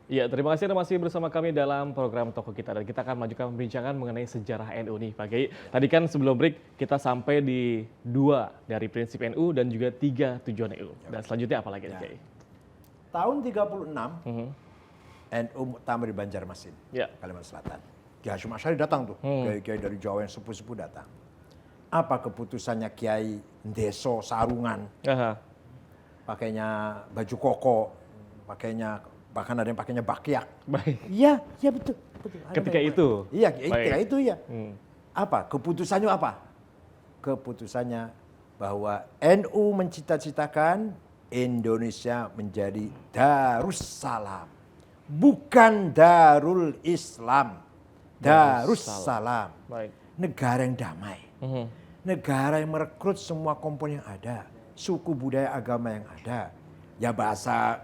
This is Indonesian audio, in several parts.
Ya, terima kasih Anda masih bersama kami dalam program Toko Kita dan kita akan melanjutkan pembincangan mengenai sejarah NU nih Pak Kiai. Tadi kan sebelum break kita sampai di 2 dari prinsip NU dan juga 3 tujuan NU. Dan selanjutnya apa lagi nih Ya. Kiai? Tahun 36 Mhm. NU muktamar di Banjarmasin, Ya. Kalimantan Selatan. Kiai Hasyim Asy'ari datang tuh, kiai-kiai dari Jawa yang sepuh-sepuh datang. Apa keputusannya Kiai Ndeso sarungan, Aha. pakainya baju koko, pakainya bahkan ada yang pakainya bakyak. Baik. Iya, iya betul, betul. Ada Ketika yang itu? pakai. Iya, ketika Baik. itu ya. Hmm. Apa? Keputusannya apa? Keputusannya bahwa NU mencita-citakan Indonesia menjadi Darussalam, bukan Darul Islam. Darussalam, Baik. negara yang damai, Mhm. negara yang merekrut semua komponen yang ada, suku budaya agama yang ada. Ya bahasa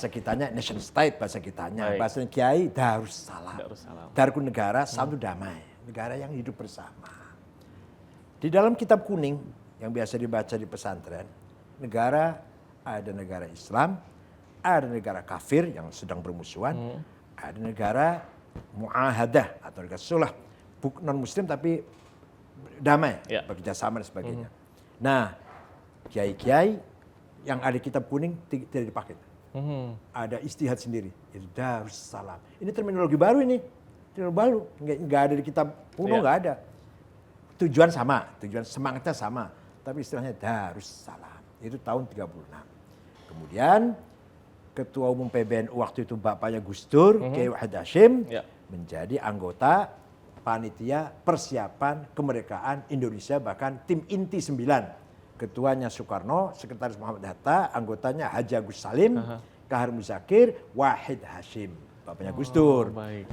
kitanya nation state, bahasa kitanya, Baik. bahasa Kiai Darussalam. Darussalam. Darul negara, satu damai, negara yang hidup bersama. Di dalam kitab kuning yang biasa dibaca di pesantren, ada negara Islam, ada negara kafir yang sedang bermusuhan, ada negara muahadah atau negara sulh, non muslim tapi damai, Ya. bekerja sama dan sebagainya. Nah, kiai-kiai yang ada di kitab kuning tidak dipakai. Mhm. Ada istihad sendiri, itu Darussalam. Ini terminologi baru ini, terminologi baru, nggak ada di kitab kuno, Iya. nggak ada. Tujuan sama, tujuan semangatnya sama, tapi istilahnya Darussalam. Itu tahun 36. Kemudian Ketua Umum PBNU waktu itu bapaknya Gus Dur, Kiai Wahid Hasyim, Ya. menjadi anggota panitia persiapan kemerdekaan Indonesia, bahkan tim inti 9. Ketuanya Soekarno, Sekretaris Muhammad Hatta, anggotanya Haji Agus Salim, Kahar Muzakir, Wahid Hasyim, bapaknya Gus Dur. Baik.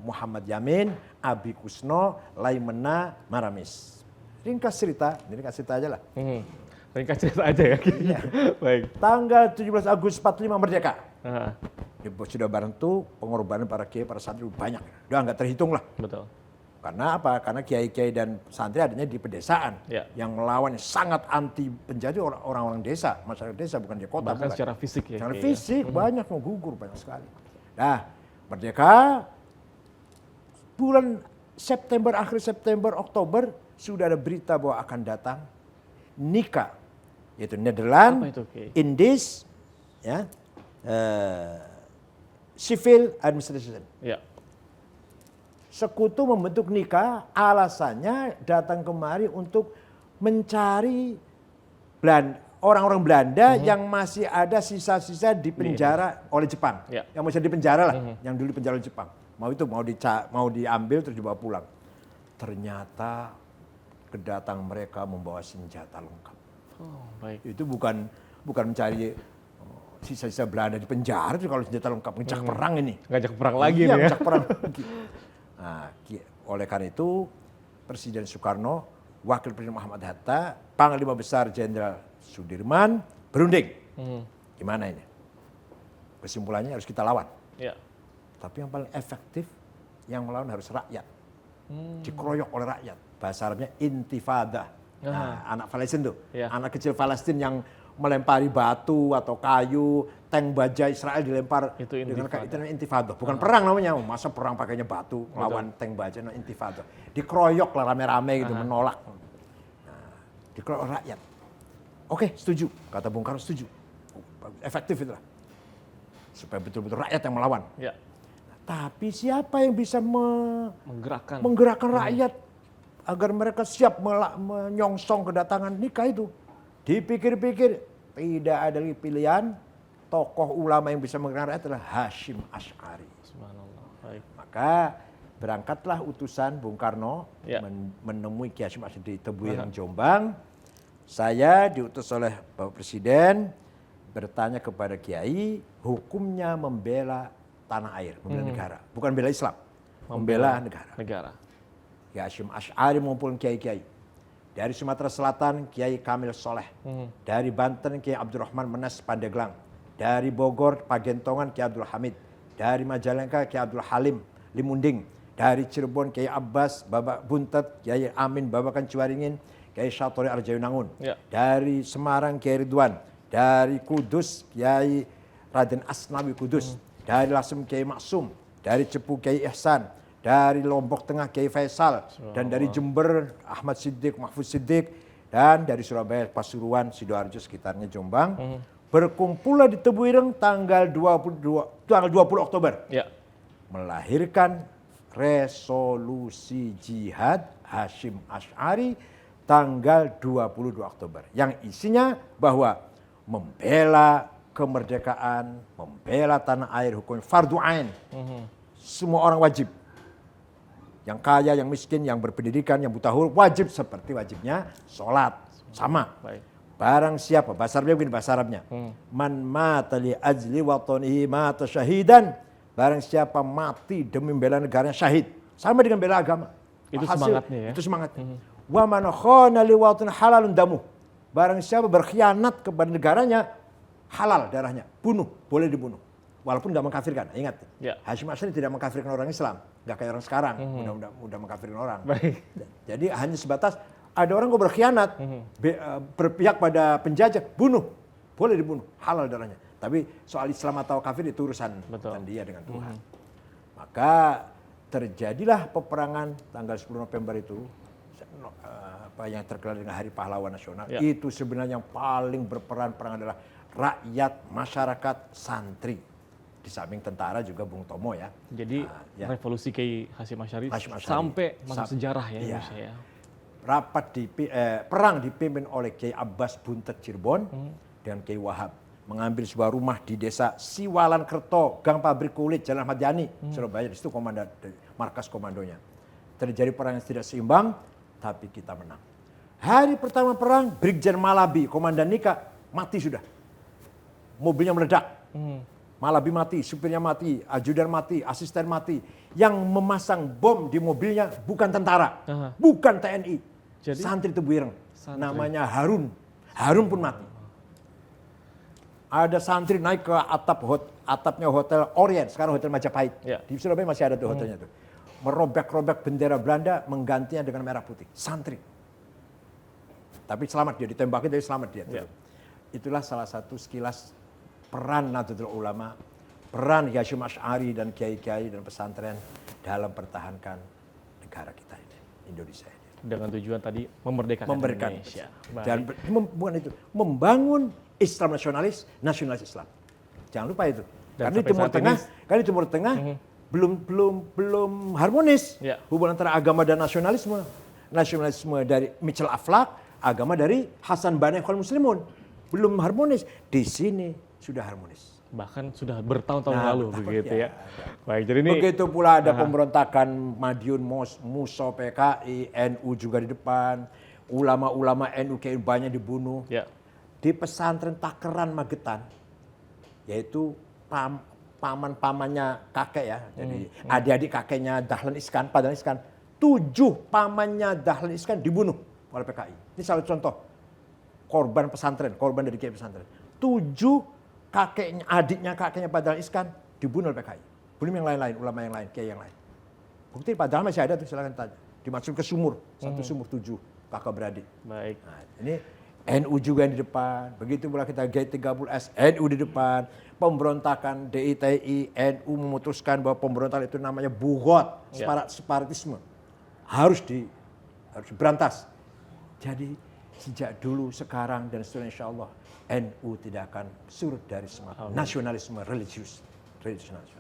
Muhammad Yamin, Abi Kusno, Laimena, Maramis. Ringkas cerita, ini ringkas cerita aja lah. Mhm. Ringkas cerita aja ya. Iya. Baik. Tanggal 17 Agustus 45 merdeka. Aha. Ya, sudah bareng tuh pengorbanan para kiai, para santri banyak. Udah nggak terhitung lah. Betul. Karena apa? Karena kiai-kiai dan santri adanya di pedesaan. Ya. Yang melawan sangat anti penjajah orang-orang desa, masyarakat desa, bukan di kota. Bahkan bukan. secara fisik ya. Secara Kiai, ya. fisik banyak mau gugur, banyak sekali. Nah, merdeka bulan September, akhir September, Oktober sudah ada berita bahwa akan datang nikah, yaitu Nederland, Apa itu, Kiai? Indies, ya, Civil Administration. Ya. Sekutu membentuk nikah, alasannya datang kemari untuk mencari orang-orang Belanda yang masih ada sisa-sisa di penjara oleh Jepang. Ya. Yang masih di penjara lah, yang dulu di penjara oleh Jepang. Mau diambil terus dibawa pulang. Ternyata kedatangan mereka membawa senjata lengkap. Oh, baik. Itu bukan mencari sisa-sisa Belanda di penjara, itu kalau senjata lengkap ngejak perang ini. Ngajak perang lagi Iya, nih ya. ngejak perang lagi. Nah, oleh karena itu Presiden Soekarno, Wakil Presiden Muhammad Hatta, Panglima Besar Jenderal Sudirman berunding. Gimana ini? Kesimpulannya harus kita lawan. Ya. Tapi yang paling efektif yang melawan harus rakyat. Dikeroyok oleh rakyat. Bahasa Arabnya intifada. Nah, anak Palestina tuh, Ya. anak kecil Palestina yang melempari batu atau kayu, tank baja Israel dilempar Itu dengan intifada. itu namanya intifada. Bukan perang namanya, masa perang pakainya batu melawan tank baja, namanya intifada. Dikeroyok lah rame-rame gitu, menolak. Nah, dikeroyok rakyat. Oke, setuju, kata Bung Karno, setuju. Efektif itulah. Supaya betul-betul rakyat yang melawan. Ya. Tapi siapa yang bisa Menggerakkan. rakyat agar mereka siap menyongsong kedatangan nikah itu? Dipikir-pikir, tidak ada lagi pilihan, tokoh ulama yang bisa menggerakkan rakyat adalah Hasyim Asy'ari. Subhanallah. Baik. Maka berangkatlah utusan Bung Karno Ya. menemui Kiai Hasyim Asy'ari di Tebuireng, Jombang. Saya diutus oleh Bapak Presiden bertanya kepada Kiai, hukumnya membela tanah air, membela negara, bukan bela Islam, membela negara. Kiai Hasyim Asy'ari mengumpulkan kiai-kiai. Dari Sumatera Selatan, Kiai Kamil Soleh. Dari Banten, Kiai Abdurrahman Menas Pandeglang. Dari Bogor, Pagentongan, Kiai Abdul Hamid. Dari Majalengka, Kiai Abdul Halim Limunding. Dari Cirebon, Kiai Abbas Babak Buntet, Kiai Amin Babakan Ciwaringin, Kiai Syatori Arjayunangun. Ya. Dari Semarang, Kiai Ridwan. Dari Kudus, Kiai Raden Asnawi Kudus. dari Lasem Kiai Maksum, dari Cepu Kiai Ihsan, dari Lombok Tengah Kiai Faisal, dan dari Jember Ahmad Siddiq, Mahfud Siddiq, dan dari Surabaya Pasuruan, Sidoarjo sekitarnya Jombang. Berkumpullah di Tebu Ireng tanggal 20 Oktober. Ya. Melahirkan resolusi jihad Hasyim Asy'ari tanggal 22 Oktober. Yang isinya bahwa membela kemerdekaan, membela tanah air, hukum fardu ain. Semua orang wajib. Yang kaya, yang miskin, yang berpendidikan, yang buta huruf wajib seperti wajibnya sholat. Sama. Baik. Barang siapa, bahasa Arabnya begini, bahasa Arabnya. Man mata li ajli watanihi mata syahidan. Barang siapa mati demi membela negaranya syahid. Sama dengan bela agama. Itu semangatnya ya. Itu semangatnya. Wa man khana li watanihi halalun damuh. Barang siapa berkhianat kepada negaranya, halal darahnya. Bunuh, boleh dibunuh. Walaupun nggak mengkafirkan, ingat. Ya. Hasyim Asy'ari tidak mengkafirkan orang Islam. Nggak kayak orang sekarang, mudah mengkafirkan orang. Baik. Jadi hanya sebatas ada orang kok berkhianat, berpihak pada penjajah, bunuh. Boleh dibunuh, halal darahnya. Tapi soal Islam atau kafir itu urusan dia dengan Tuhan. Maka terjadilah peperangan tanggal 10 November itu, yang terkenal dengan Hari Pahlawan Nasional. Ya. Itu sebenarnya yang paling berperan perang adalah rakyat, masyarakat, santri. Di samping tentara juga Bung Tomo ya. Jadi revolusi Kiai Hasyim Asy'ari Asy'ari sampai masuk sejarah ya iya. Indonesia ya. Perang dipimpin oleh Kiai Abbas Buntet Cirebon dengan Kiai Wahab. Mengambil sebuah rumah di desa Siwalan Kerto, Gang Pabrik Kulit, Jalan Ahmad Yani, Surabaya. Di situ markas komandonya. Terjadi perang yang tidak seimbang, tapi kita menang. Hari pertama perang, Brigjen Malabi, Komandan Nika, mati sudah. Mobilnya meledak. Malabi mati, supirnya mati, ajudan mati, asisten mati. Yang memasang bom di mobilnya bukan tentara, bukan TNI. Jadi, santri Tebu Ireng, namanya Harun. Harun pun mati. Ada santri naik ke atapnya Hotel Orient, sekarang Hotel Majapahit. Ya. Di Surabaya masih ada tuh hotelnya tuh. Merobek-robek bendera Belanda, menggantinya dengan merah putih. Santri. Tapi selamat dia, ditembakin tapi selamat dia. Ya. Itulah salah satu sekilas peran Nahdlatul Ulama, peran Hasyim Asy'ari dan kiai-kiai dan pesantren dalam mempertahankan negara kita ini, Indonesia ini. Dengan tujuan tadi memerdekakan Indonesia. Dan bukan itu, membangun Islam nasionalis Islam. Jangan lupa itu. Karena di Timur Tengah belum harmonis hubungan antara agama dan nasionalisme. Nasionalisme dari Mitchell Aflaq, agama dari Hasan Banna Ikhwanul Muslimun. Belum harmonis. Di sini sudah harmonis. Bahkan sudah bertahun-tahun lalu begitu ya. Baik, jadi ini begitu pula ada pemberontakan Madiun Muso PKI, NU juga di depan, ulama-ulama NU kayak banyak dibunuh. Ya. Di pesantren Takeran Magetan, yaitu paman-pamannya kakek ya, jadi adik-adik kakeknya Dahlan Iskan, Pak Dahlan Iskan, 7 pamannya Dahlan Iskan dibunuh oleh PKI. Ini salah contoh korban pesantren, korban dari kiai pesantren. 7 adiknya kakeknya Pak Dahlan Iskan dibunuh oleh PKI. Belum yang lain-lain, ulama yang lain, kiai yang lain. Bukti Pak Dahlan masih ada tuh, silakan tanya. Dimasukin ke sumur, satu sumur 7 kakak beradik. Baik. Nah, ini NU juga yang di depan, begitu pula kita G30S, NU di depan, pemberontakan DITI, NU memutuskan bahwa pemberontakan itu namanya bugot, separatisme, harus diberantas. Jadi sejak dulu, sekarang dan seterusnya insya Allah, NU tidak akan surut dari semangat nasionalisme religius.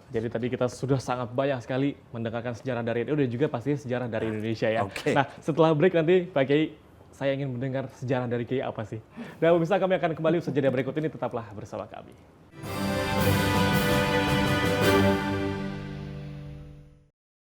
Jadi tadi kita sudah sangat banyak sekali mendengarkan sejarah dari NU dan juga pasti sejarah dari Indonesia ya. Okay. Nah setelah break nanti Pak Kiai, saya ingin mendengar sejarah dari Kiai apa sih? Dan pemirsa, kami akan kembali usaha jeda berikut ini, tetaplah bersama kami.